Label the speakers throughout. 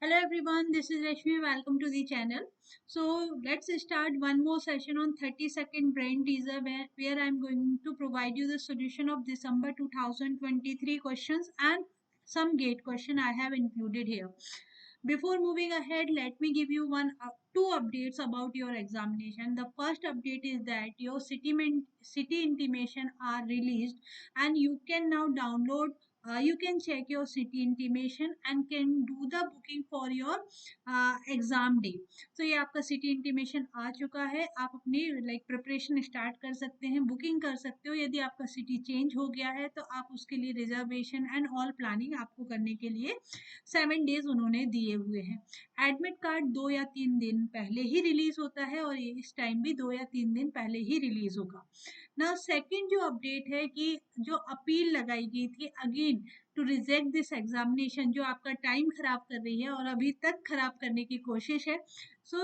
Speaker 1: Hello everyone, this is Rashmi. Welcome to the channel. So let's start one more session on 30-second brain teaser where I'm going to provide you the solution of December 2023 questions and some gate question I have included here. Before moving ahead, let me give you two updates about your examination. The first update is that your city intimation are released and you can now download you can check your city intimation and can do the booking for your exam day. तो ये आपका city intimation आ चुका है. आप अपनी preparation start कर सकते हैं, बुकिंग कर सकते हो. यदि आपका सिटी चेंज हो गया है तो आप उसके लिए रिजर्वेशन एंड ऑल प्लानिंग आपको करने के लिए 7 डेज उन्होंने दिए हुए हैं. एडमिट कार्ड 2 या 3 दिन पहले ही रिलीज होता है और इस टाइम भी 2 या 3 दिन पहले ही रिलीज होगा ना. सेकंड जो अपडेट है कि जो अपील लगाई गई थी again to reject this examination, जो आपका टाइम खराब कर रही है और अभी तक खराब करने की कोशिश है. सो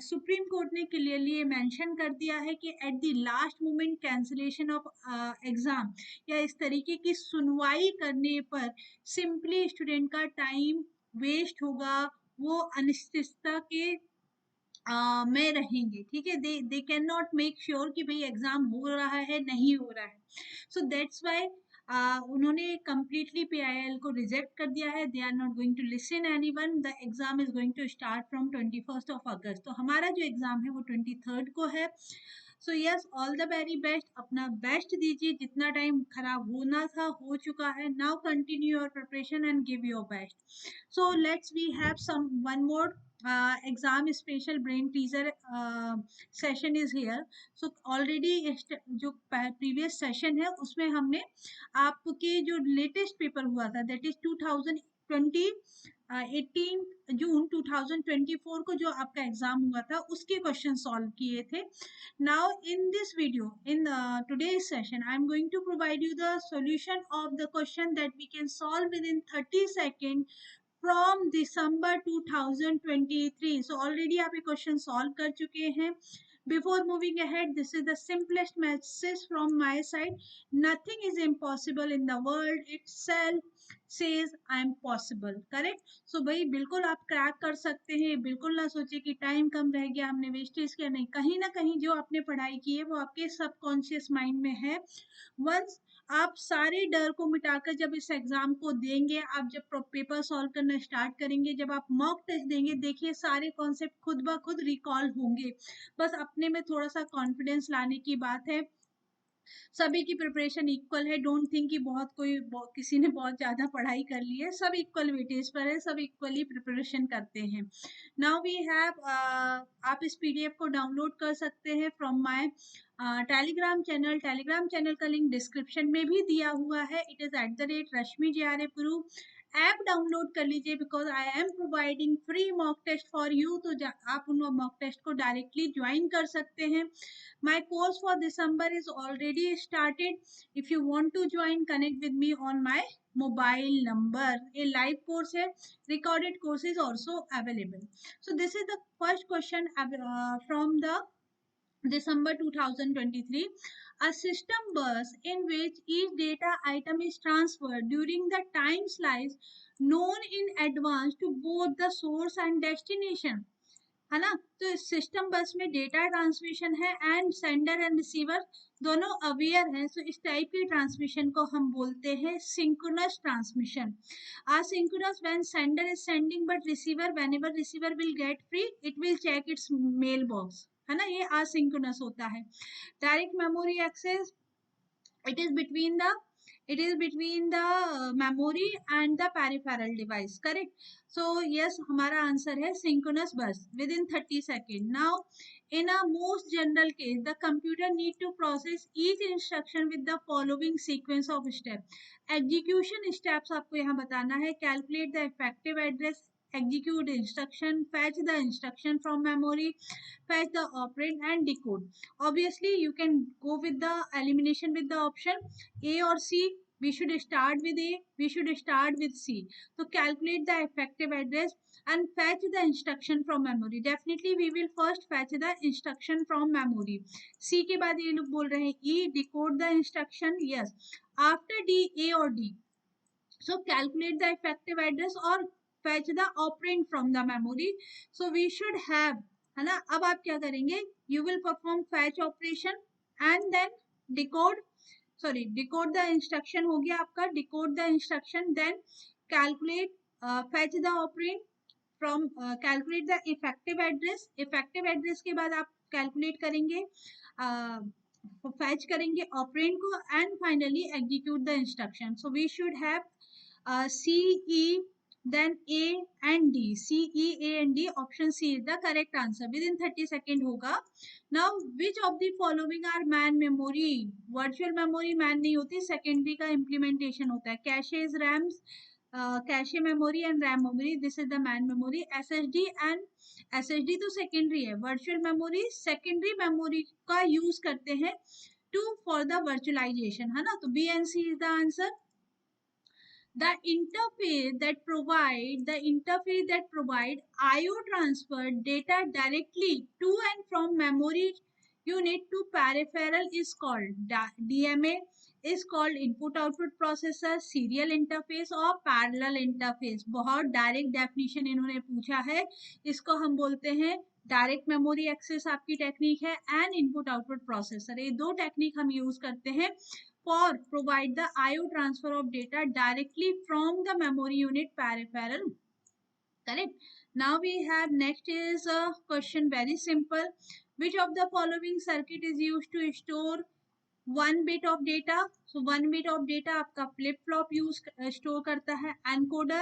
Speaker 1: सुप्रीम कोर्ट ने क्लियरली मेंशन कर दिया है कि at the last moment cancellation of exam या इस तरीके की सुनवाई करने पर सिंपली स्टूडेंट का टाइम वेस्ट होगा. वो अनिश्चितता के में रहेंगे. ठीक है, they can not make sure कि भाई एग्जाम हो रहा है नहीं हो रहा है. सो दैट्स वाई उन्होंने कम्प्लीटली पीआईएल को रिजेक्ट कर दिया है. They are not going to listen anyone. The exam is going to start from 21st of August. तो हमारा जो एग्जाम है वो 23rd को है. So yes, all the very best. अपना बेस्ट दीजिए. जितना टाइम खराब होना था हो चुका है. Now continue your preparation and give your best. So let's we have one more exam special brain teaser session is here. So already जो previous session है उसमें हमने आपके जो latest paper हुआ था that is 2020 18 जून 2024 को जो आपका एग्जाम हुआ था उसके क्वेश्चन सॉल्व किए थे. Now in this video, in today's session, I am going to provide you the solution of the question that we can solve within 30 seconds from December 2023. So already आप ये question solve कर चुके हैं. Before moving ahead, this is the simplest message from my side. Nothing is impossible in the world. Itself says I am possible. Correct? So भाई बिल्कुल आप crack कर सकते हैं. बिल्कुल ना सोचे कि टाइम कम रह गया, हमने वेस्टेज किया. नहीं, कहीं ना कहीं जो आपने पढ़ाई की है वो आपके सबकॉन्शियस माइंड में है. वंस आप सारे डर को मिटाकर जब इस एग्जाम को देंगे, आप जब पेपर सॉल्व करना स्टार्ट करेंगे, जब आप मॉक टेस्ट देंगे, देखिए सारे कॉन्सेप्ट खुद ब खुद रिकॉल होंगे. बस अपने में थोड़ा सा कॉन्फिडेंस लाने की बात है. सभी की प्रिपरेशन इक्वल है. डोंट थिंक कि किसी ने बहुत ज्यादा पढ़ाई कर ली है. सब इक्वल वेटेज पर है, सब इक्वली प्रिपरेशन करते हैं. नाउ वी हैव आप इस पीडीएफ को डाउनलोड कर सकते हैं फ्रॉम माय टेलीग्राम चैनल का लिंक डिस्क्रिप्शन में भी दिया हुआ है. It is @rashmi JRF app download कर लीजिए because I am providing free mock test for you. तो आप उन मॉक टेस्ट को डायरेक्टली ज्वाइन कर सकते हैं. My course for December is already started. If you want to join, connect with me on my mobile number. A live course है, recorded course is also available. So this is the first question from the December 2023. A system bus in which each data item is transferred during the time slice known in advance to both the source and destination. है ना. तो इस system बस में data transmission है and sender and receiver दोनों aware हैं. सो इस टाइप की ट्रांसमिशन को हम बोलते हैं synchronous transmission. asynchronous when sender is sending but receiver whenever receiver will get free it will check its mail box, है ना. ये asynchronous होता है. Direct memory access it is between the memory and the peripheral device. Correct? So yes, हमारा answer है synchronous bus within 30 seconds. Now in a most general case the computer need to process each instruction with the following sequence of steps. Execution steps आपको यहाँ बताना है. Calculate the effective address, execute instruction, fetch the instruction from memory, fetch the operand and decode. Obviously you can go with the elimination with the option A or C. We should start with A, we should start with C. So calculate the effective address and fetch the instruction from memory. Definitely we will first fetch the instruction from memory. C के बाद ये लोग बोल रहे हैं E, decode the instruction. Yes, after D, A or D. So calculate the effective address or fetch the operand from the memory. So we should have, है ना. अब आप क्या करेंगे, you will perform fetch operation and then decode the instruction हो गया आपका, decode the instruction, then calculate, fetch the operand from, calculate the effective address के बाद आप calculate करेंगे, fetch करेंगे ऑपरेंड को, and finally execute the instruction. So we should have C, E, then A and D. C, E, A and D. Option C is the correct answer. Within 30 seconds होगा. Now, which of the following are man memory? Virtual memory man नहीं होती, secondary का implementation होता है. Caches, RAMs, cache memory and RAM memory. This is the man memory. SSD and SSD तो secondary है. Virtual memory secondary memory का use करते हैं to for the virtualization, है ना. तो B and C is the answer. The interface that provide IO transfer data directly to and from memory unit to peripheral is called DMA, is called input output processor, serial interface और parallel interface. बहुत direct definition इन्होंने पूछा है, इसको हम बोलते हैं direct memory access आपकी टेक्निक है, एंड इनपुट आउटपुट प्रोसेसर. ये दो टेक्निक हम यूज करते हैं for provide the IO transfer of data directly from the memory unit peripheral. Correct. Now we have next is a question, very simple. Which of the following circuit is used to store 1 bit of data? So 1 bit of data आपका flip flop use store करता है. Encoder,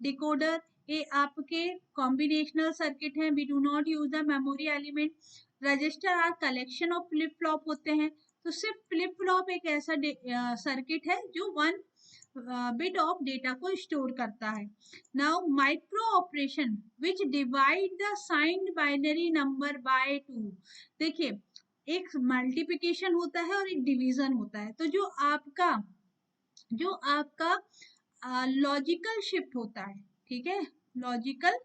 Speaker 1: decoder, ये आपके combinational circuit हैं. We do not use the memory element. Register are collection of flip flop होते हैं. तो सिर्फ फ्लिप फ्लॉप एक ऐसा सर्किट है जो 1 बिट ऑफ डेटा को स्टोर करता है. Now micro operation which divide the signed binary number by 2. देखिए, एक मल्टीप्लिकेशन होता है और एक डिवीजन होता है. तो जो आपका लॉजिकल शिफ्ट होता है, ठीक है, logical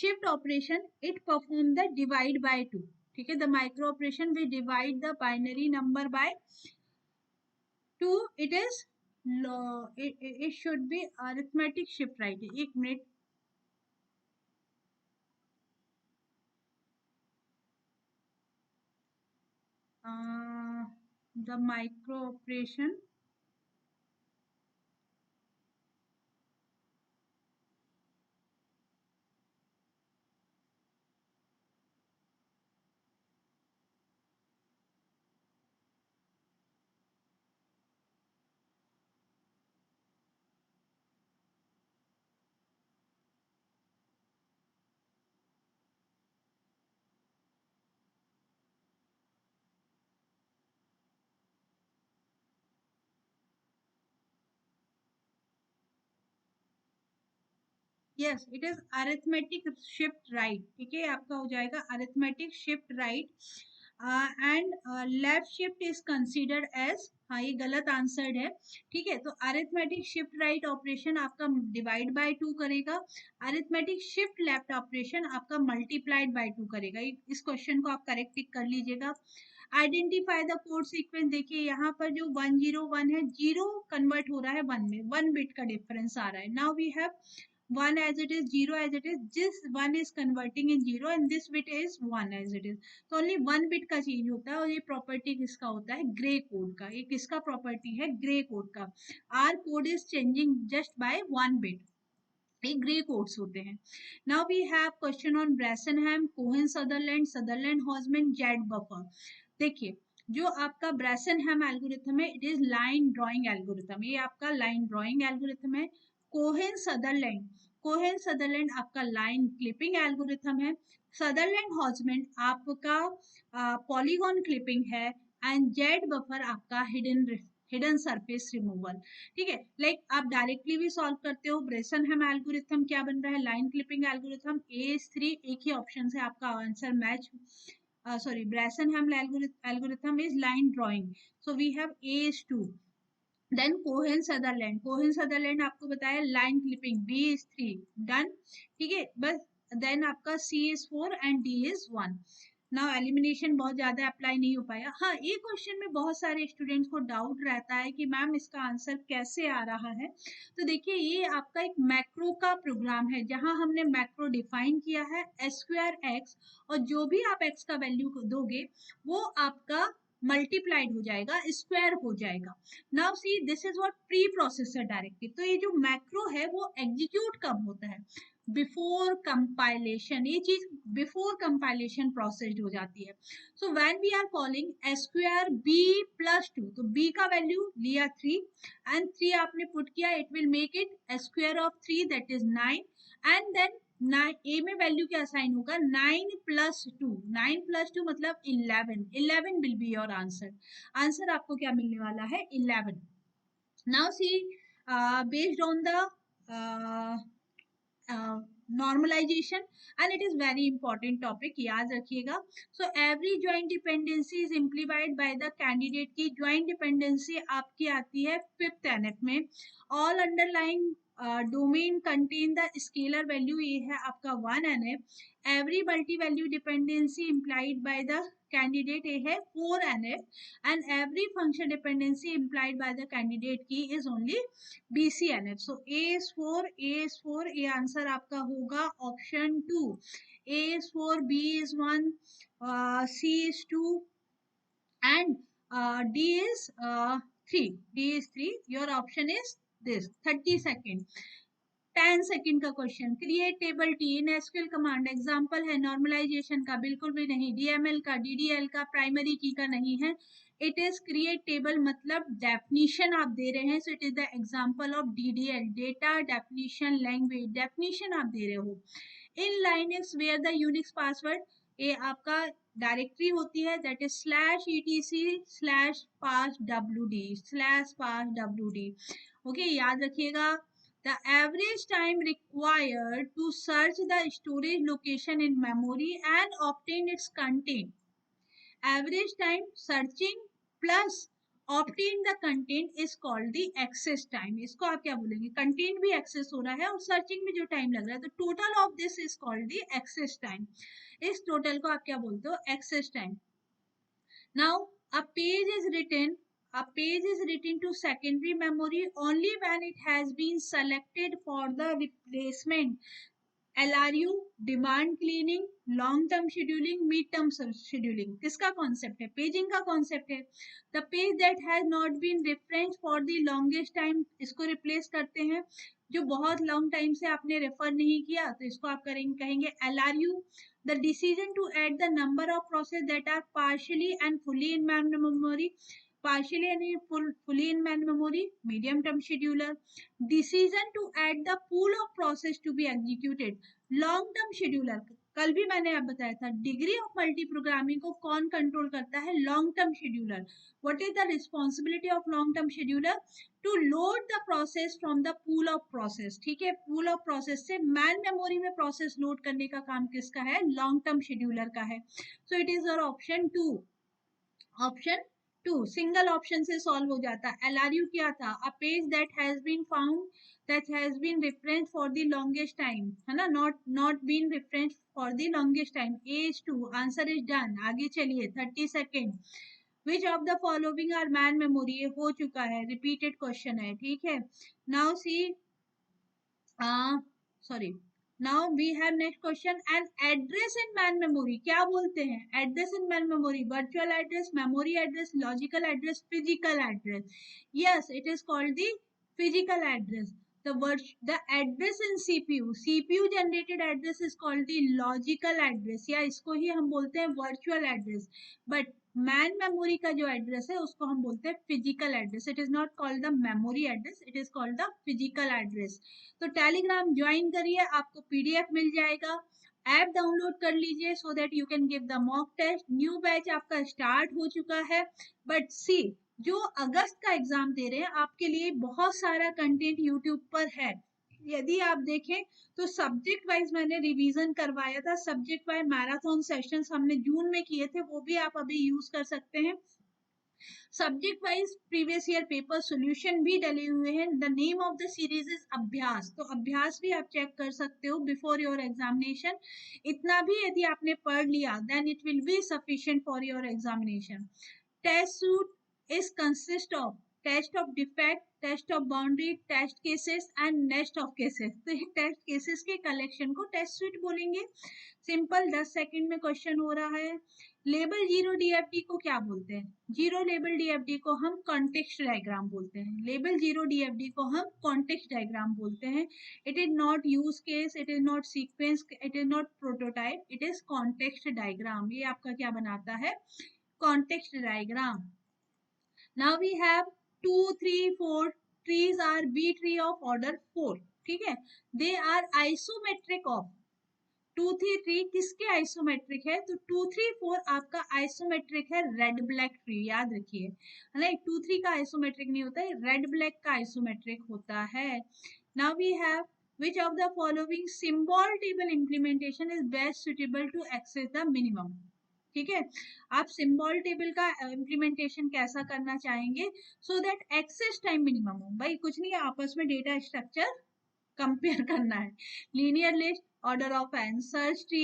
Speaker 1: shift operation, it perform the divide by 2. ठीक है, the micro operation which divide the binary number by 2, it is it should be arithmetic shift right. एक मिनट, the micro operation yes, it is arithmetic shift right. ठीक है, आपका हो जाएगा arithmetic shift right, and left shift is considered as, हाँ ये गलत आंसर्ड है. ठीक है, तो अरिथमेटिक शिफ्ट राइट ऑपरेशन आपका डिवाइड बाय 2 करेगा. अरिथमेटिक शिफ्ट लेफ्ट ऑपरेशन आपका मल्टीप्लाइड बाय 2 करेगा. इस क्वेश्चन को आप करेक्ट टिक कर लीजिएगा. Identify the code sequence. देखिए यहाँ पर जो 101 है, 0 कन्वर्ट हो रहा है 1 में, 1 बिट का डिफरेंस आ रहा है. Now we have 1 as it is, 0 as it is. This 1 is converting in 0 and this bit is 1 as it is. तो only 1 bit का चेंज होता है. और ये प्रॉपर्टी किसका होता है, ग्रे कोड का. ये किसका प्रॉपर्टी है, ग्रे कोड का. Our code is changing just by 1 bit. ये ग्रे कोड्स होते हैं. Now we have question on Bresenham, Cohen, Sutherland, हॉजमैन, जेड बफर. देखिए, जो आपका ब्रेसनहैम एल्गोरिथम है, it is line drawing algorithm. ये आपका लाइन ड्राइंग एल्गोरिथम है. कोहेन सदरलैंड आपका लाइन क्लिपिंग एल्गोरिथम है. सदरलैंड हॉजमैन आपका पॉलीगॉन क्लिपिंग है. एंड जेड बफर आपका हिडन सरफेस रिमूवल. ठीक है, लाइक आप डायरेक्टली भी सॉल्व करते हो. ब्रेसनहैम एल्गोरिथम क्या बन रहा है, लाइन क्लिपिंग एल्गोरिथम. A3 एक ही ऑप्शन से आपका answer match. Sorry, Bresenham algorithm is line drawing. So we have A is 2. Then Cohen Sutherland आपको बताया line clipping, B is 3. Done. ठीक है, बस. देन आपका C is 4 and D is 1. ना एलिमिनेशन बहुत ज्यादा अप्लाई नहीं हो पाया। हाँ, एक क्वेश्चन में बहुत सारे स्टूडेंट्स को डाउट रहता है कि मैम इसका आंसर कैसे आ रहा है। तो देखिए, ये आपका एक मैक्रो का प्रोग्राम है जहां हमने मैक्रो डिफाइन किया है स्क्वायर एक्स, और जो भी आप एक्स का वैल्यू दोगे वो आपका मल्टीप्लाइड हो जाएगा, स्क्वायर हो जाएगा। Now see, this is what pre processor directive. तो ये जो मैक्रो है वो एग्जीक्यूट कब होता है? Before compilation. ये चीज बिफोर कंपाइलेशन प्रोसेस्ड हो जाती है। So when we are calling square B plus 2, तो बी का वैल्यू लिया 3 एंड 3 आपने पुट किया, it will make it square of 3 that is 9, and then A में वैल्यू क्या असाइन होगा? 9 प्लस 2, 9 प्लस 2 मतलब 11, 11 will be your answer. Answer आपको क्या मिलने वाला है? 11। Now see, based on the normalisation, and it is very important topic, याद रखिएगा। So every joint dependency is implemented by the candidate. की ज्वाइंट डिपेंडेंसी आपकी आती है 5th NF में। All underlying domain contain the scalar value, ये है आपका 1 NF। Every multi value dependency implied by the candidate, ये है 4 NF, and every function dependency implied by the candidate key is only BCNF. So A is 4, A is 4, ये answer आपका होगा option 2। A is 4, B is 1, C is 2, and D is 3. D is 3. Your option is this. 30 second, 10 second का question. Create table T in SQL command. Example है normalisation का, बिल्कुल भी नहीं। DML का, डीडीएल का, प्राइमरी की का नहीं है। इट इज क्रिएट टेबल, मतलब डेफिनेशन आप दे रहे हैं। So it is the example of DDL, data definition language, definition आप दे रहे हो। In Linux where the Unix password, ये आपका डायरेक्टरी होती है, दैट इज /etc/pass/wd/pass/wd। ओके, याद रखिएगा। The average time required to search the storage location in memory and obtain its content. Average time searching plus obtain the content is called the access time. इसको आप क्या बोलेंगे? Content भी access हो रहा है और सर्चिंग में जो टाइम लग रहा है, तो total of this is called the access time. इस टोटल को आप क्या बोलते हो? Access time. Now, a page is written to secondary memory only when it has been selected for the replacement. LRU, demand cleaning, long term scheduling, mid term scheduling. किसका concept है? Paging का concept है। The page that has not been reference for the longest time, इसको replace करते हैं। जो बहुत long time से आपने रेफर नहीं किया, तो इसको आप कहेंगे LRU। The decision to add the number of process that are partially and fully in man memory, partially and fully in man memory, medium term scheduler. Decision to add the pool of process to be executed, long term scheduler। कल भी मैंने आप बताया था, degree of multi programming को कौन control करता है? Long term scheduler. What is the responsibility of long term scheduler? To load the process from the pool of process. ठीक है, पूल ऑफ प्रोसेस से मैन मेमोरी में प्रोसेस लोड करने का काम किसका है? लॉन्ग टर्म शेड्यूलर का है। So it is your option 2। Option 2 single option से सॉल्व हो जाता है। LRU क्या था? A page that has been found, that has been referenced for the longest time, है ना, not been referenced for the longest time। A is 2, answer is done। आगे चलिए, 30 second. Which of the following are main memory, ये हो चुका है, repeated question है। ठीक है, now see, sorry, now we have next question. An address in main memory, क्या बोलते हैं? Address in main memory, virtual address, memory address, logical address, physical address. Yes, it is called the physical address. The address in CPU generated address is called the logical address, या इसको ही हम बोलते हैं virtual address। But main memory का जो address है उसको हम बोलते हैं physical address. It is not called the memory address, it is called the physical address. तो टेलीग्राम ज्वाइन करिए, आपको PDF मिल जाएगा। ऐप डाउनलोड कर लीजिए so that you can give the mock test. New batch आपका स्टार्ट हो चुका है। बट सी, जो अगस्त का एग्जाम दे रहे हैं, आपके लिए बहुत सारा कंटेंट यूट्यूब पर है। यदि आप देखें तो सब्जेक्ट वाइज मैंने रिवीजन करवाया था। सब्जेक्ट वाइज मैराथन सेशंस हमने जून में किए थे, वो भी आप अभी यूज कर सकते हैं। Subject wise previous year paper solution भी डले हुए हैं. The name of the series is अभ्यास. तो अभ्यास भी आप चेक कर सकते हो बिफोर योर एग्जामिनेशन. इतना भी यदि आपने पढ़ लिया then it will be sufficient for your examination. Test suite is consist of test of defect, test of boundary, test cases and nest of cases. तो ये टेस्ट केसेस के कलेक्शन को टेस्ट सूट बोलेंगे. सिंपल 10 सेकंड में question हो रहा है. Label zero DFD को क्या बोलते हैं? जीरो लेबल डीएफडी को हम कॉन्टेक्स्ट डायग्राम बोलते हैं. लेबल जीरो डीएफडी को हम कॉन्टेक्स्ट डायग्राम बोलते हैं. It is not use case, it is not sequence, it is not prototype, it is context diagram. ये आपका क्या बनाता है? Context diagram. Now we have 2, 3, 4 trees are B tree of order 4. ठीक है. They are isometric of 2, 3, 3 किसके isometric है? तो 2, 3, 4 आपका आइसोमेट्रिक है रेड ब्लैक ट्री. याद रखिए, नहीं 2, 3 का आइसोमेट्रिक नहीं होता है, रेड ब्लैक का आइसोमेट्रिक होता है. Now we have which of the following symbol table implementation is best suitable to access the minimum. ठीक है. आप सिंबल टेबल का इम्प्लीमेंटेशन कैसा करना चाहेंगे so that access time minimum हो. भाई कुछ नहीं है, आपस में डेटा स्ट्रक्चर कंपेयर करना है. Linear list, order of N, search tree,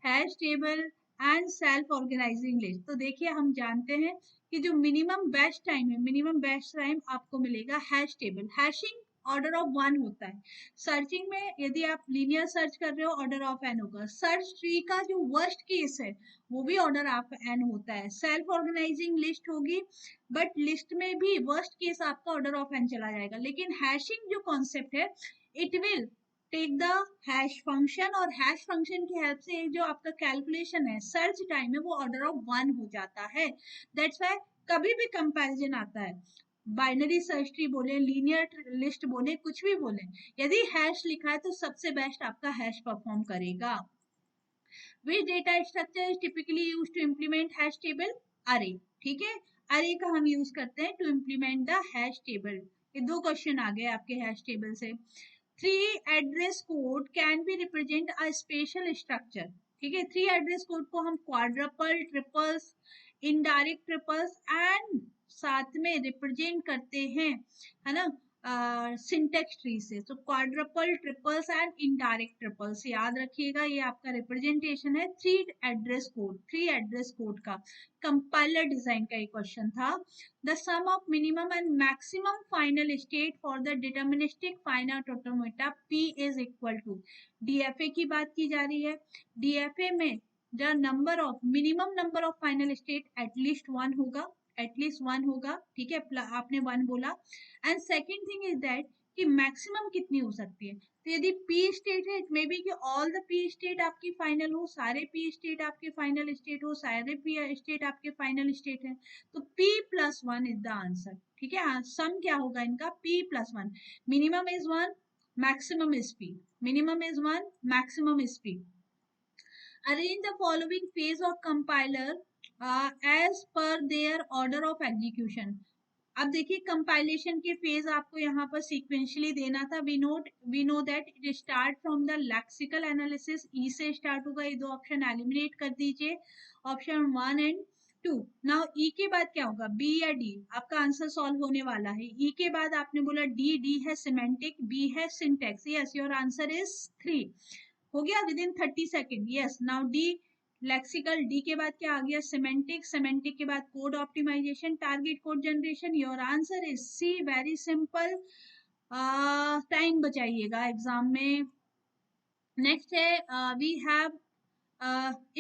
Speaker 1: hash table and self organising list. तो देखिए हम जानते हैं कि जो मिनिमम बेस्ट टाइम है, मिनिमम बेस्ट टाइम आपको मिलेगा hash table. Hashing order of 1 होता है. सर्चिंग में यदि आप लीनियर सर्च कर रहे हो ऑर्डर ऑफ एन होगा. सर्च ट्री का जो वर्स्ट केस है वो भी ऑर्डर ऑफ एन होता है. सेल्फ ऑर्गेनाइजिंग लिस्ट होगी बट लिस्ट में भी वर्स्ट केस आपका ऑर्डर ऑफ एन चला जाएगा. लेकिन हैशिंग जो कॉन्सेप्ट है it will take the hash function और हैश फंक्शन की हेल्प से जो आपका कैलकुलेशन है सर्च टाइम है वो ऑर्डर ऑफ 1 हो जाता है. दैट्स व्हाई कभी भी कंपैरिजन आता है, बाइनरी सर्च ट्री बोले, लीनियर लिस्ट बोले, कुछ भी बोले, यदि हैश लिखा है तो सबसे बेस्ट आपका हैश परफॉर्म करेगा. Which data structure is typically used to implement hash table? Array. ठीक है. array का हम यूज करते हैं to implement the hash table. ये दो क्वेश्चन आ गए आपके हैश टेबल से. 3 address code can be represent a special structure. ठीक है. 3 address code को हम quadruple, triples, indirect triples and साथ में रिप्रेजेंट करते हैं, है ना, सिंटेक्स ट्री से. तो quadruple, triples and indirect triples याद रखिएगा. ये आपका रिप्रेजेंटेशन है 3 एड्रेस कोड का. कंपाइलर डिजाइन का एक क्वेश्चन था. The sum of minimum and maximum final state for the deterministic finite automata P is equal to. DFA की बात की जा रही है. डीएफए में the number of minimum number of final state at least 1 होगा, एटलीस्ट 1 होगा. ठीक है, आपने 1 बोला. And second thing is that कि मैक्सिमम कितनी हो सकती है. तो यदि P स्टेट है इट मे बी कि ऑल द P स्टेट आपकी फाइनल हो, सारे P स्टेट आपके फाइनल स्टेट हो, सारे P स्टेट आपके फाइनल स्टेट है. तो P+1 इज द आंसर. ठीक है. हाँ, सम क्या होगा इनका? P+1. Minimum is 1, maximum is P. Minimum is 1, maximum is P. Arrange the following phase of compiler as per their order of execution. अब देखिए कंपाइलेशन के फेज आपको यहाँ पर सीक्वेंशियली देना था. We know that it start from the lexical analysis. E से start होगा. ये दो ऑप्शन एलिमिनेट कर दीजिए, ऑप्शन 1 एंड 2. नाउ ई के बाद क्या होगा? बी या डी? आपका आंसर सॉल्व होने वाला है. ई के बाद आपने बोला डी है सिमेंटिक, बी है syntax. Yes, your answer is 3. हो गया विद इन 30 सेकेंड. यस. नाउ डी लेक्सिकल, डी के बाद क्या आ गया? सिमेंटिक, सिमेंटिक के बाद code optimization, target code generation. Your answer is C. Very simple. Time बचाइएगा एग्जाम में. नेक्स्ट है we have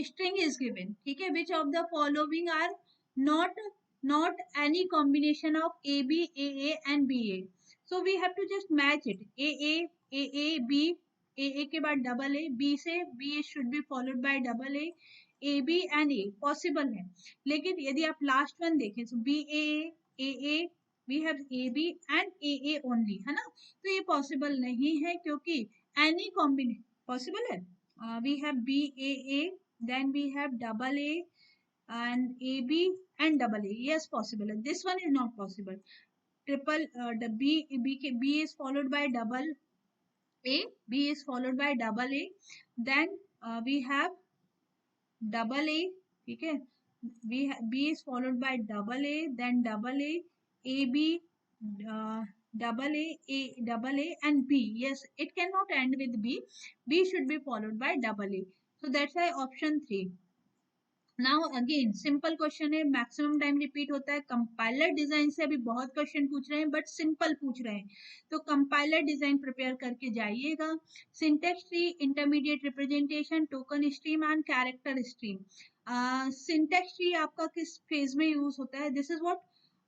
Speaker 1: string is given. ठीक है. Which of the following are not any combination of A B A and B A. So we have to just match it. A B, A के बाद double A, B से B should be followed by double A B and A possible है. लेकिन यदि आप last one देखें तो B A we have A B and A only, है ना. तो ये पॉसिबल नहीं है क्योंकि एनी कॉम्बिनेशन पॉसिबल है. We have B A then we have double A and A B and double A. Yes possible है. This one is not possible. Triple B is followed by double A, B is followed by double A, then we have double A. ठीक है. B is followed by double A, then double A, AB, double A, and B. Yes, it cannot end with B. B should be followed by double A. So that's why option 3. Now again simple question है, maximum time repeat होता है. Compiler design से अभी बहुत question पूछ रहे हैं but simple पूछ रहे हैं, तो कंपाइलर डिजाइन प्रिपेयर करके जाइएगा. Syntax tree, intermediate representation, token stream and character stream. Syntax tree आपका किस फेज में यूज होता है? This is what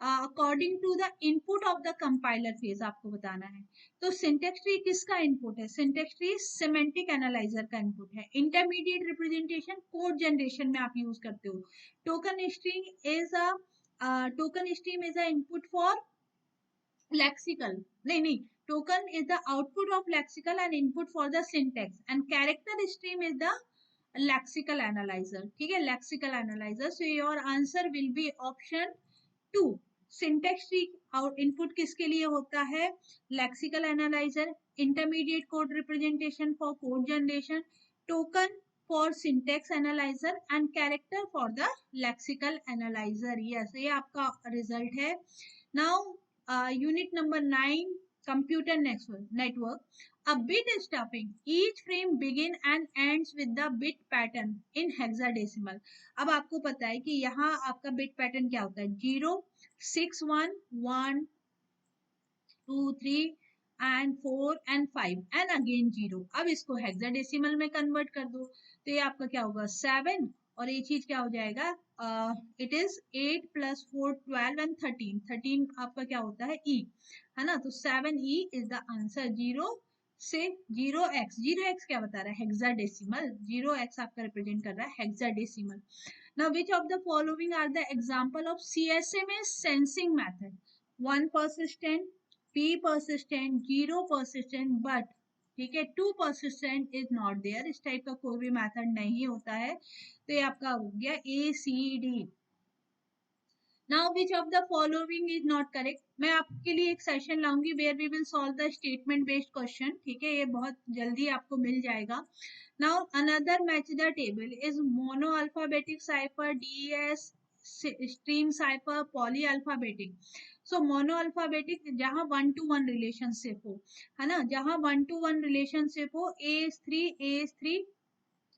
Speaker 1: according to the input of the compiler phase आपको बताना है. तो सिंटेक्स ट्री किसका इनपुट है? सिंटेक्स ट्री सिमेंटिक एनालाइजर का इनपुट है. इंटरमीडिएट रिप्रेजेंटेशन कोड जनरेशन में आप यूज करते हो. Token stream is a input for lexical. नहीं, token is the output of lexical and input for the syntax, and character stream is the lexical analyzer. ठीक है, lexical analyzer. So your answer will be option 2. syntax tree और input किसके लिए होता है? lexical analyzer, intermediate code representation for code generation, token for syntax analyzer and character for the lexical analyzer. Yes, ये आपका result है. Now unit number 9, computer network. A bit stuffing, each frame begin and ends with the bit pattern in hexadecimal. अब आपको पता है कि यहाँ आपका bit pattern क्या होता है? 0, 6, 1, 1, 2, 3 and 4 and 5 and again 0. अब इसको हेक्साडेसिमल में कन्वर्ट कर दो, तो ये आपका क्या होगा? 7, और ये चीज क्या हो जाएगा? It is 8 + 4 12 and 13. 13 आपका क्या होता है? ई, है ना? तो 7E इज द आंसर. 0 से 0x क्या बता रहा है? हेक्साडेसिमल. 0x आपका रिप्रेजेंट कर रहा है hexadecimal. Now which of the following are the example of CSMS sensing method? 1 persistent, P persistent, 0 persistent, but ठीक है 2 persistent is not there. इस टाइप का कोई भी मेथड नहीं होता है. तो ये आपका हो गया ACD. Now which of the following is not correct? मैं आपके लिए एक session लाऊंगी where we will solve the statement based question. ठीक है, ये बहुत जल्दी आपको मिल जाएगा. Now another match the table is mono alphabetic cipher, DES, stream cipher, poly alphabetic. So mono alphabetic जहाँ 1 to 1 relationship हो, है ना? जहाँ 1 to 1 relationship हो, A is 3,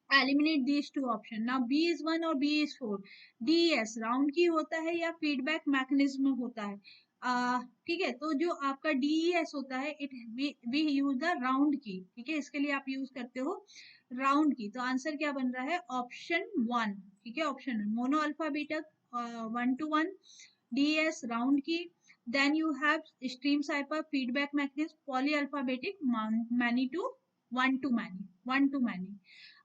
Speaker 1: eliminate these two option. Now B is 1 और B is 4. DES राउंड की होता है या फीडबैक मैकेनिज्म होता है? ठीक है, तो जो आपका DES होता है, it we use the round key. ठीक है, इसके लिए आप यूज करते हो राउंड की. तो आंसर क्या बन रहा है? ऑप्शन 1. ठीक है, option 1. Mono alphabetic 1 to 1, DES round की, then you have stream cipher, feedback mechanism, polyalphabetic, many to one to many.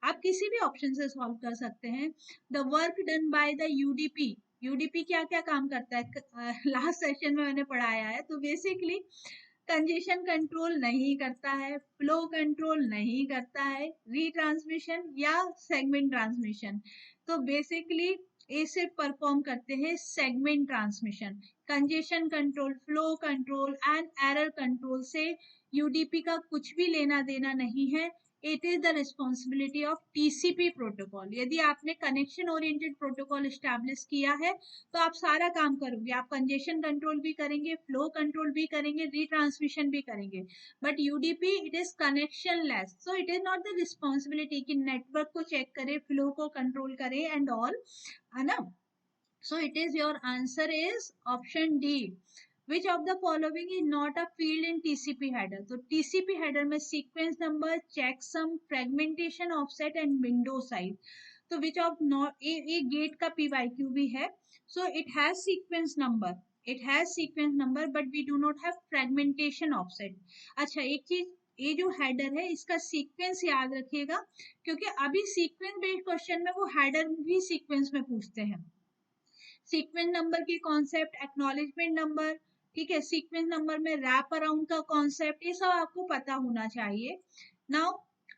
Speaker 1: आप किसी भी ऑप्शन से सॉल्व कर सकते हैं. The work done by the UDP क्या क्या काम करता है? लास्ट सेशन में मैंने पढ़ाया है. तो बेसिकली कंजेशन कंट्रोल नहीं करता है, फ्लो कंट्रोल नहीं करता है, रीट्रांसमिशन या सेगमेंट ट्रांसमिशन. तो बेसिकली ये सिर्फ परफॉर्म करते हैं segment transmission. Congestion control, flow control and error control से यूडीपी का कुछ भी लेना देना नहीं है. It is the responsibility of TCP protocol. यदि आपने कनेक्शन ओरिएंटेड प्रोटोकॉल एस्टैब्लिश किया है तो आप सारा काम करोगे. आप कंजेशन कंट्रोल भी करेंगे, फ्लो कंट्रोल भी करेंगे, रीट्रांसमिशन भी करेंगे. But UDP it is connection less. So it is not the responsibility कि नेटवर्क को चेक करे, फ्लो को कंट्रोल करे एंड ऑल, है ना? So it is your answer is option D. Which of the following is not a field in TCP header? तो TCP header में sequence number, checksum, fragmentation, offset and window size. तो which of not a gate का PYQ भी है. So it has sequence number. It has sequence number but we do not have fragmentation offset. अच्छा, एक चीज, ये जो हेडर है इसका सीक्वेंस याद रखिएगा, क्योंकि अभी सीक्वेंस बेस्ड क्वेश्चन में वो हेडर भी सीक्वेंस में पूछते हैं. सीक्वेंस नंबर की कॉन्सेप्ट, एक्नॉलेजमेंट नंबर, ठीक है, सीक्वेंस नंबर में रैप अराउंड का कॉन्सेप्ट, ये सब आपको पता होना चाहिए. Now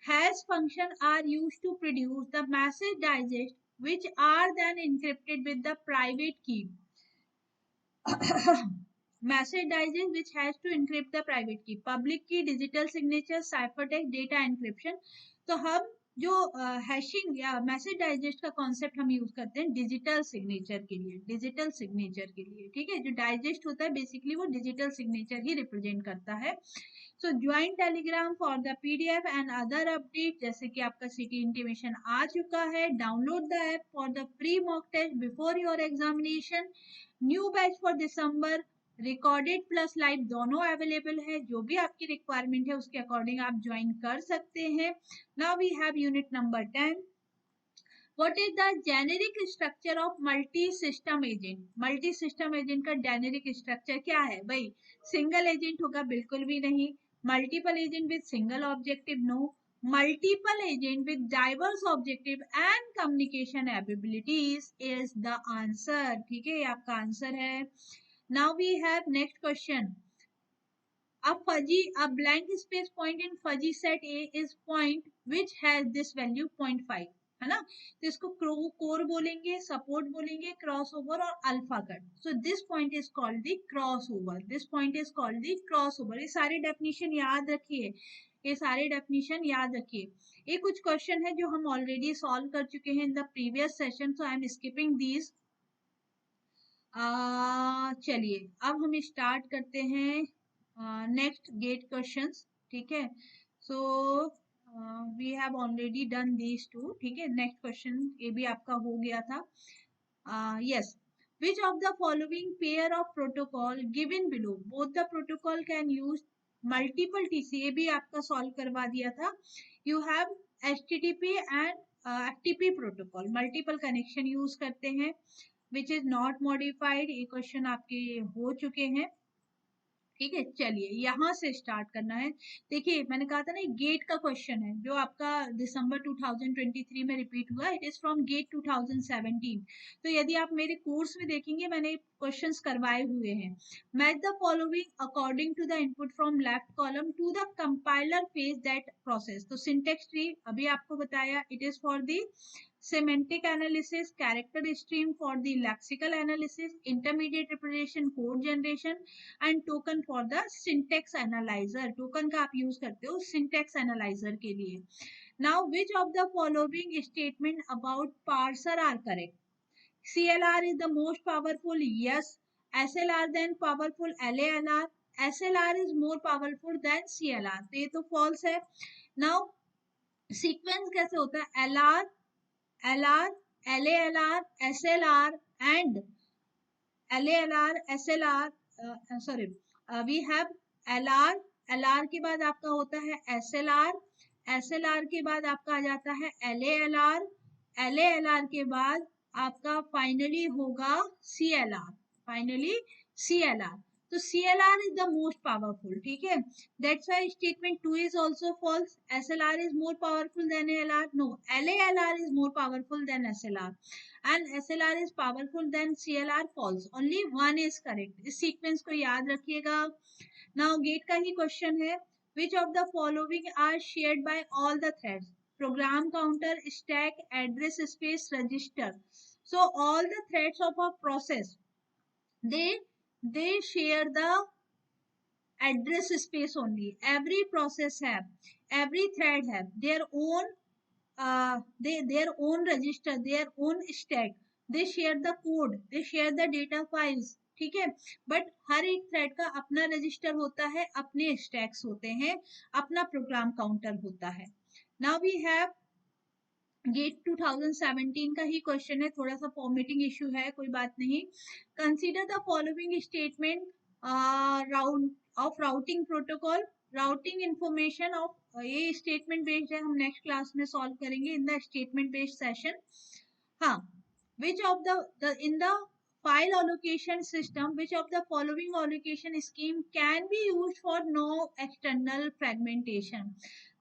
Speaker 1: hash function are used to produce the message digest which are then encrypted with the private key. Message digest which has to encrypt the private key, public key, digital signature, ciphertext, data encryption. तो हम जो hashing या message digest का concept हम use करते हैं digital signature के लिए, डिजिटल सिग्नेचर के लिए, ठीक है। जो डाइजेस्ट होता है बेसिकली वो डिजिटल सिग्नेचर ही रिप्रेजेंट करता है। So join Telegram for the PDF and other update, जैसे कि आपका सिटी इंटीमेशन आ चुका है। Download the app for the pre mock test before your examination. New batch for December, recorded plus live दोनों available है। जो भी आपकी रिक्वायरमेंट है उसके अकॉर्डिंग आप ज्वाइन कर सकते हैं। Now we have unit number 10। What is the generic structure of multi-system agent? Multi-system agent का generic structure क्या है भाई? Single agent होगा? बिल्कुल भी नहीं। Multiple agent with single objective? No. Multiple agent with diverse objective and communication abilities is the answer. ठीक है, ये आपका आंसर है। Now we have next question. A blank space point in fuzzy set A is point which has this value 0.5, है ना। तो इसको core बोलेंगे, सपोर्ट बोलेंगे, क्रॉस ओवर और alpha cut. So this point is called the cross over, this point is called the cross over. ये सारे definition याद रखिए, ये सारे डेफिनेशन याद रखिए। ये कुछ क्वेश्चन है जो हम ऑलरेडी सॉल्व कर चुके हैं in the previous session, so I am skipping these. चलिए अब हम स्टार्ट करते हैं नेक्स्ट गेट क्वेश्चंस, ठीक है। So we have already done these two, ठीक है। नेक्स्ट क्वेश्चन ये भी आपका हो गया था। Yes, which of the following pair of protocol given below both the protocol can use multiple TCP? ये भी आपका सॉल्व करवा दिया था। You have HTTP and FTP protocol, multiple connection use करते हैं, विच इज नॉट मॉडिफाइड। ये question आपके हो चुके हैं, ठीक है। चलिए यहाँ से स्टार्ट करना है। देखिए मैंने कहा था ना गेट का क्वेश्चन है जो आपका दिसंबर 2023 में रिपीट हुआ, इट इज फ्रॉम गेट 2017। तो यदि आप मेरे कोर्स में देखेंगे मैंने क्वेश्चंस करवाए हुए हैं। Match the following according to the input from left column to the compiler phase that process. तो सिंटेक्स ट्री अभी आपको बताया, it is for the semantic analysis, character stream for the lexical analysis, intermediate representation, code generation and token for the syntax analyzer. token का आप use करते हो syntax analyzer के लिए। now which of the following statement about parser are correct? CLR is the most powerful, yes. SLR then powerful, LALR, SLR is more powerful than CLR, तो ये तो false है। now sequence कैसे होता है? LR, LR, LALR, SLR and LALR, SLR, sorry, we have LR, LR के बाद आपका होता है SLR, SLR के बाद आपका आ जाता है LALR, LALR के बाद आपका फाइनली होगा CLR, फाइनली CLR। तो CLR is the most powerful, ठीक है। That's why statement 2 is also false. SLR is more powerful than LR. No, LALR is more powerful than SLR. And SLR is powerful than CLR. False. Only one is correct. इस sequence को याद रखिएगा। Now gate का ही question है। Which of the following are shared by all the threads? Program counter, stack, address space, register. So all the threads of a process, they share the address space only. Every process have, every thread have their own their own register, their own stack, they share the code, they share the data files, ठीक है। But हर एक thread का अपना register होता है, अपने stacks होते हैं, अपना प्रोग्राम काउंटर होता है। नाउ वी हैव गेट 2017 का ही क्वेश्चन है, थोड़ा सा फॉर्मेटिंग इश्यू है, कोई बात नहीं। Consider the following statement round of routing protocol, routing information of, ये स्टेटमेंट बेस्ड है, हम नेक्स्ट क्लास में सॉल्व करेंगे in the statement based session. हाँ, which of the in the file allocation system, which of the following allocation scheme can be used for no external fragmentation?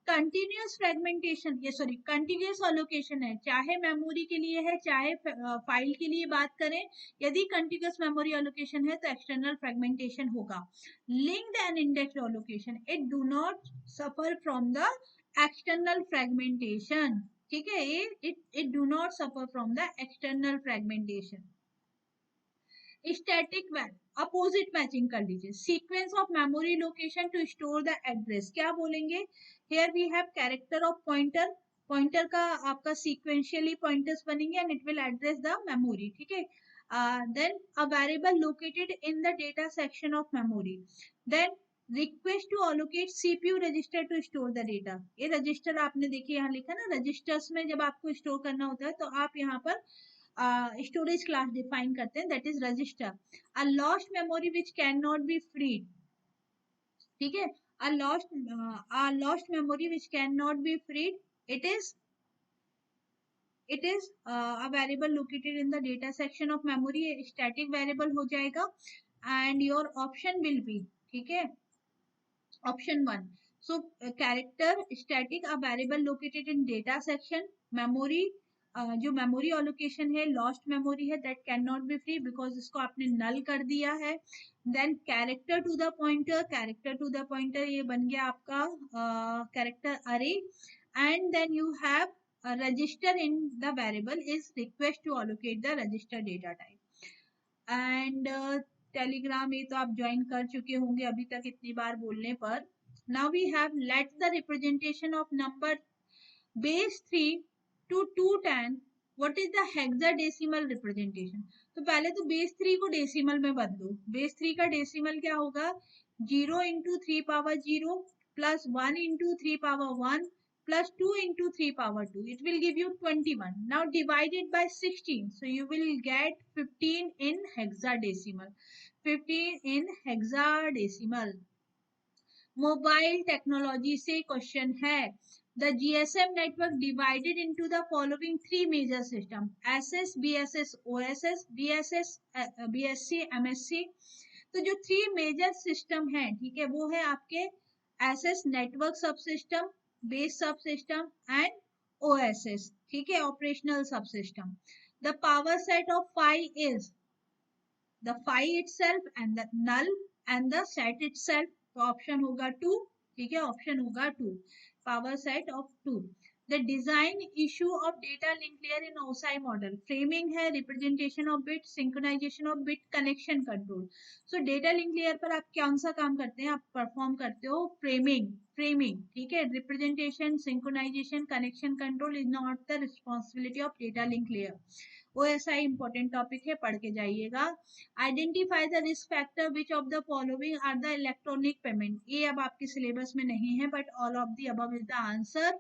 Speaker 1: Continuous fragmentation, ये sorry continuous allocation है, चाहे memory के लिए है चाहे file के लिए बात करें। यदि कंटिन्यूस मेमोरी अलोकेशन है तो एक्सटर्नल फ्रेगमेंटेशन होगा। Linked and indexed allocation, it do not suffer from the external fragmentation, ठीक है। It do not suffer from the external fragmentation. Static opposite matching कर लीजिए, sequence of memory location to store the address, क्या बोलेंगे? Here we have character of pointer, pointer का आपका sequentially pointers बनेंगे and it will address the memory, ठीक है। Then a variable located in the data section of memory, then request to allocate CPU register to store the data. ये register आपने देखिए यहाँ लिखा ना, रजिस्टर्स में जब आपको स्टोर करना होता है तो आप यहाँ पर स्टोरेज क्लास डिफाइन करते हैं, that is register. A lost memory which can not be freed, ठीक है। a lost memory which cannot be freed, it is a variable located in the data section of memory, static variable हो जाएगा। and your option will be, ठीक है, option 1। so character static a variable located in data section memory, जो memory allocation है lost memory है, that can not be free because इसको आपने null कर दिया है। Then character to the pointer, character to the pointer ये बन गया आपका character array. And then you have register in the variable is request to allocate the register data type. And Telegram ये तो आप ज्वाइन कर चुके होंगे अभी तक इतनी बार बोलने पर। Now we have let the representation of number base 3 to 210, what is the hexadecimal representation। तो पहले तो बेस 3 को डेसिमल में बदलो। बेस 3 का डेसिमल क्या होगा, 0 into 3 power 0 plus 1 into 3 power 1 plus 2 into 3 power 2, it will give you 21। now divided by 16, so you will get 15 in hexadecimal, 15 in hexadecimal। Mobile technology से क्वेश्चन है, the GSM network divided into the following 3 major system, SS, BSS, OSS, BSS, BSC, MSC. तो जो 3 major system है, ठीक है, वो है आपके SS network subsystem, base subsystem and OSS, ठीक है, operational subsystem. The power set of phi is the phi itself and the null and the set itself, तो ऑप्शन होगा 2, ठीक है, ऑप्शन होगा 2, power set of 2। The design issue of data link layer in OSI model, framing है, representation of bit, synchronization of bit, connection control. So data link layer पर आप कौन सा काम करते हैं, आप परफॉर्म करते हो फ्रेमिंग, फ्रेमिंग, ठीक है। Representation, synchronization, connection control is not the responsibility of data link layer. वो ऐसा ही इंपॉर्टेंट टॉपिक है, पढ़ के जाइएगा। Identify the risk factor which of the following are the electronic payment, ये अब आपके सिलेबस में नहीं है, but all of the above is the answer.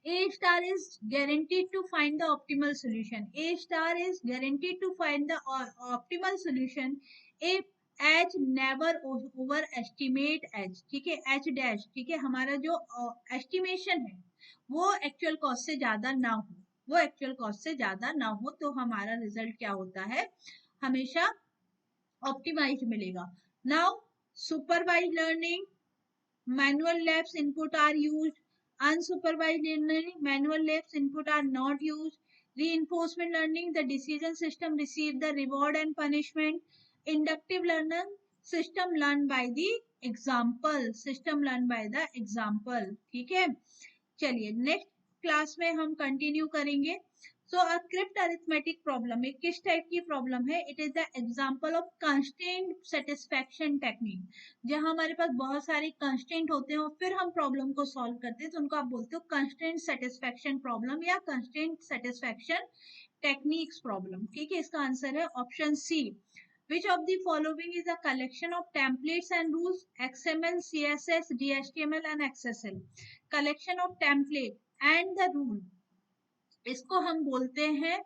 Speaker 1: A star is guaranteed to find the optimal solution, A star is guaranteed to find the optimal solution if H never overestimate H, ठीक है, H dash, ठीक है, हमारा जो estimation है वो actual cost से ज्यादा ना हो, वो एक्चुअल कॉस्ट से ज्यादा ना हो, तो हमारा रिजल्ट क्या होता है, हमेशा ऑप्टिमाइज मिलेगा। Now supervise learning, manual labs input are used, unsupervised learning, manual labs input are not used। reinforcement learning, the decision system receive the reward and punishment। inductive learning, system learn by the example, system learn by the example, ठीक है। चलिए next class में हम continue करेंगे। सो अ crypt arithmetic problem, एक किस type की problem है, it is the example of constraint satisfaction technique. जहां हमारे पास बहुत सारे कंस्ट्रेंट होते हैं और फिर हम प्रॉब्लम को सॉल्व करते हैं, तो उनको आप बोलते हो कंस्ट्रेंट सेटिस्फैक्शन प्रॉब्लम या कंस्ट्रेंट सेटिस्फैक्शन टेक्निक्स प्रॉब्लम, ठीक है। इसका आंसर है option C. Which of the following is a collection of templates and rules, XML, CSS, DHTML and XSL। collection of template and the rule, इसको हम बोलते हैं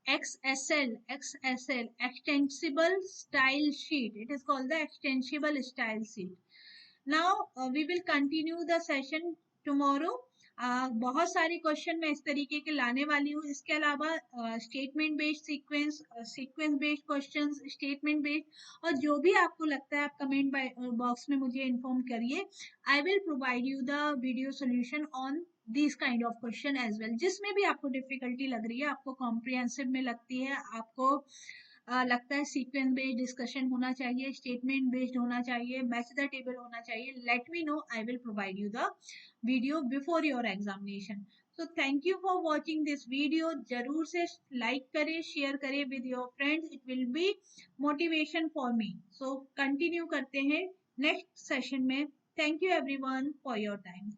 Speaker 1: XSL, XSL, extensible style sheet, it is called the extensible style sheet। now we will continue the session tomorrow। बहुत सारे question मैं इस तरीके के लाने वाली हूँ, इसके अलावा statement based sequence, sequence based questions, statement based, और जो भी आपको लगता है आप कमेंट बॉक्स में मुझे इन्फॉर्म करिए। I will provide you the video solution on this kind of question as well, जिसमें भी आपको डिफिकल्टी लग रही है, आपको कॉम्प्रिहेंसिव में लगती है, आपको लगता है सीक्वेंस बेस्ड डिस्कशन होना चाहिए, स्टेटमेंट बेस्ड होना चाहिए, मैच द टेबल होना चाहिए, let me know, I will provide you the video before your examination. So thank you for watching this video, जरूर से लाइक करें, शेयर करें with your friends, it will B motivation for me. So continue करते हैं next session में। Thank you everyone for your time.